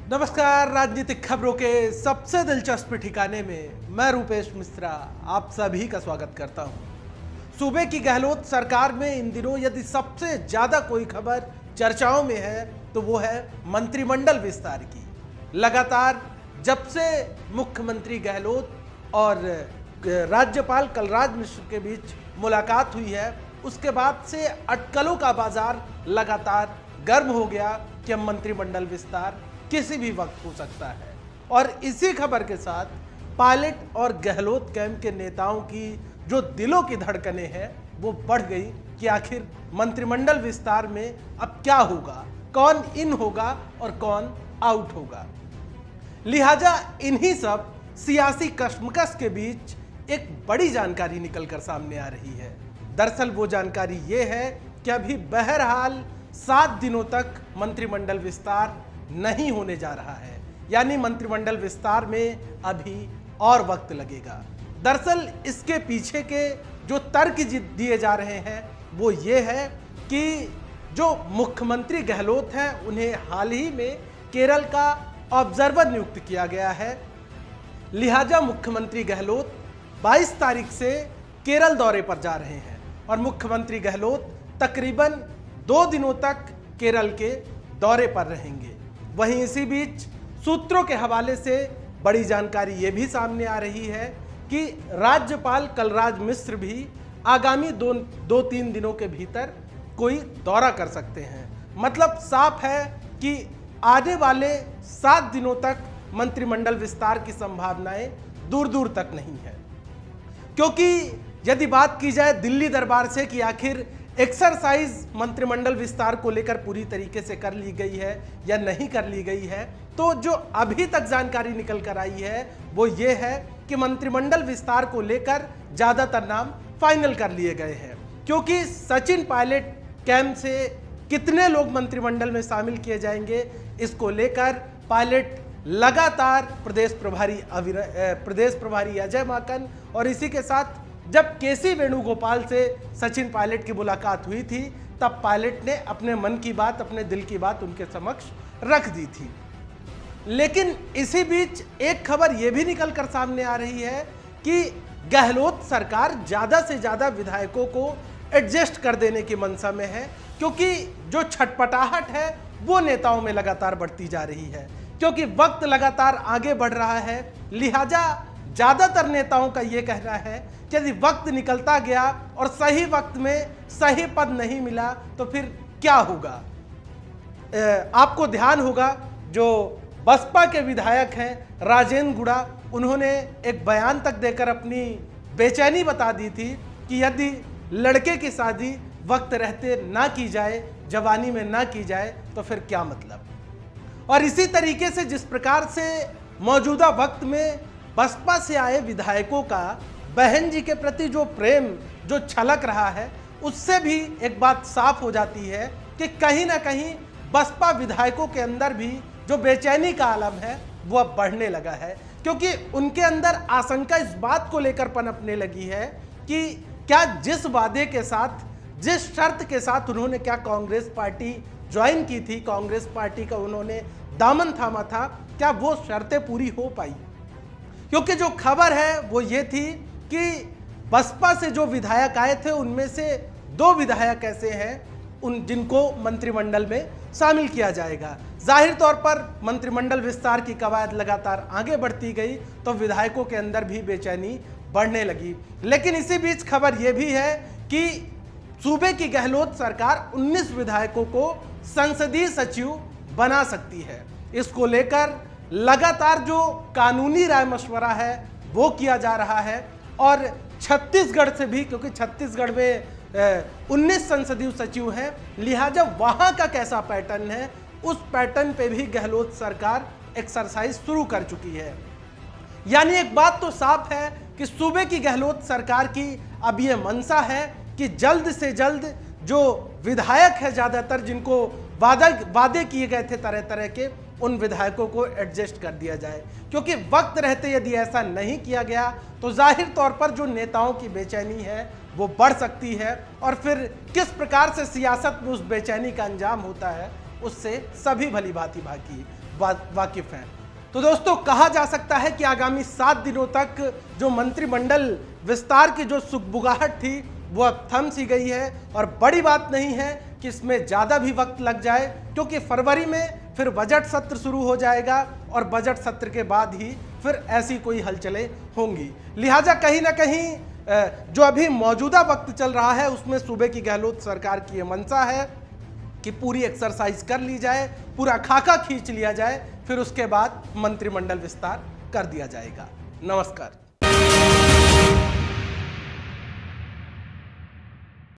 नमस्कार। राजनीतिक खबरों के सबसे दिलचस्प ठिकाने में मैं रूपेश मिश्रा आप सभी का स्वागत करता हूं। सूबे की गहलोत सरकार में इन दिनों यदि सबसे ज्यादा कोई खबर चर्चाओं में है तो वो है मंत्रिमंडल विस्तार की। लगातार जब से मुख्यमंत्री गहलोत और राज्यपाल कलराज मिश्र के बीच मुलाकात हुई है उसके बाद से अटकलों का बाजार लगातार गर्म हो गया कि अब मंत्रिमंडल विस्तार किसी भी वक्त हो सकता है। और इसी खबर के साथ पायलट और गहलोत कैंप के नेताओं की जो दिलों की धड़कनें हैं वो बढ़ गई कि आखिर मंत्रिमंडल विस्तार में अब क्या होगा, कौन इन होगा और कौन आउट होगा। लिहाजा इन्हीं सब सियासी कशमकश के बीच एक बड़ी जानकारी निकलकर सामने आ रही है। दरअसल वो जानकारी ये है कि अभी बहरहाल 7 दिनों तक मंत्रिमंडल विस्तार नहीं होने जा रहा है, यानी मंत्रिमंडल विस्तार में अभी और वक्त लगेगा। दरअसल इसके पीछे के जो तर्क दिए जा रहे हैं वो ये है कि जो मुख्यमंत्री गहलोत हैं उन्हें हाल ही में केरल का ऑब्जर्वर नियुक्त किया गया है। लिहाजा मुख्यमंत्री गहलोत 22 तारीख से केरल दौरे पर जा रहे हैं और मुख्यमंत्री गहलोत तकरीबन 2 दिनों तक केरल के दौरे पर रहेंगे। वहीं इसी बीच सूत्रों के हवाले से बड़ी जानकारी ये भी सामने आ रही है कि राज्यपाल कलराज मिश्र भी आगामी 2-3 दिनों के भीतर कोई दौरा कर सकते हैं। मतलब साफ है कि आने वाले 7 दिनों तक मंत्रिमंडल विस्तार की संभावनाएं दूर दूर तक नहीं है। क्योंकि यदि बात की जाए दिल्ली दरबार से कि आखिर एक्सरसाइज मंत्रिमंडल विस्तार को लेकर पूरी तरीके से कर ली गई है या नहीं कर ली गई है, तो जो अभी तक जानकारी निकल कर आई है वो ये है कि मंत्रिमंडल विस्तार को लेकर ज्यादातर नाम फाइनल कर लिए गए हैं। क्योंकि सचिन पायलट कैंप से कितने लोग मंत्रिमंडल में शामिल किए जाएंगे इसको लेकर पायलट लगातार प्रदेश प्रभारी अजय माकन और इसी के साथ जब केसी वेणुगोपाल से सचिन पायलट की मुलाकात हुई थी तब पायलट ने अपने मन की बात, अपने दिल की बात उनके समक्ष रख दी थी। लेकिन इसी बीच एक खबर यह भी निकलकर सामने आ रही है कि गहलोत सरकार ज्यादा से ज्यादा विधायकों को एडजस्ट कर देने की मंशा में है। क्योंकि जो छटपटाहट है वो नेताओं में लगातार बढ़ती जा रही है, क्योंकि वक्त लगातार आगे बढ़ रहा है। लिहाजा ज्यादातर नेताओं का यह कहना है कि यदि वक्त निकलता गया और सही वक्त में सही पद नहीं मिला तो फिर क्या होगा। आपको ध्यान होगा जो बसपा के विधायक हैं राजेंद्र गुड़ा, उन्होंने एक बयान तक देकर अपनी बेचैनी बता दी थी कि यदि लड़के की शादी वक्त रहते ना की जाए, जवानी में ना की जाए तो फिर क्या मतलब। और इसी तरीके से जिस प्रकार से मौजूदा वक्त में बसपा से आए विधायकों का बहन जी के प्रति जो प्रेम जो छलक रहा है उससे भी एक बात साफ हो जाती है कि कहीं ना कहीं बसपा विधायकों के अंदर भी जो बेचैनी का आलम है वो अब बढ़ने लगा है। क्योंकि उनके अंदर आशंका इस बात को लेकर पनपने लगी है कि क्या जिस वादे के साथ, जिस शर्त के साथ उन्होंने क्या कांग्रेस पार्टी ज्वाइन की थी, कांग्रेस पार्टी का उन्होंने दामन थामा था, क्या वो शर्तें पूरी हो पाई। क्योंकि जो खबर है वो ये थी कि बसपा से जो विधायक आए थे उनमें से 2 विधायक ऐसे हैं उन जिनको मंत्रिमंडल में शामिल किया जाएगा। जाहिर तौर पर मंत्रिमंडल विस्तार की कवायद लगातार आगे बढ़ती गई तो विधायकों के अंदर भी बेचैनी बढ़ने लगी। लेकिन इसी बीच खबर यह भी है कि सूबे की गहलोत सरकार 19 विधायकों को संसदीय सचिव बना सकती है। इसको लेकर लगातार जो कानूनी राय मशवरा है वो किया जा रहा है और छत्तीसगढ़ से भी, क्योंकि छत्तीसगढ़ में 19 संसदीय सचिव हैं, लिहाजा वहां का कैसा पैटर्न है उस पैटर्न पे भी गहलोत सरकार एक्सरसाइज शुरू कर चुकी है। यानी एक बात तो साफ है कि सूबे की गहलोत सरकार की अब ये मंशा है कि जल्द से जल्द जो विधायक है ज्यादातर जिनको वादे किए गए थे तरह तरह के, उन विधायकों को एडजस्ट कर दिया जाए। क्योंकि वक्त रहते यदि ऐसा नहीं किया गया तो जाहिर तौर पर जो नेताओं की बेचैनी है वो बढ़ सकती है और फिर किस प्रकार से सियासत में उस बेचैनी का अंजाम होता है उससे सभी भली भांति बाकी वाकिफ हैं। तो दोस्तों, कहा जा सकता है कि आगामी 7 दिनों तक जो मंत्रिमंडल विस्तार की जो सुगबुगाहट थी वो अब थम सी गई है। और बड़ी बात नहीं है कि इसमें ज़्यादा भी वक्त लग जाए, क्योंकि फरवरी में फिर बजट सत्र शुरू हो जाएगा और बजट सत्र के बाद ही फिर ऐसी कोई हलचलें होंगी। लिहाजा कहीं ना कहीं जो अभी मौजूदा वक्त चल रहा है उसमें सूबे की गहलोत सरकार की ये मंशा है कि पूरी एक्सरसाइज कर ली जाए, पूरा खाका खींच लिया जाए, फिर उसके बाद मंत्रिमंडल विस्तार कर दिया जाएगा। नमस्कार।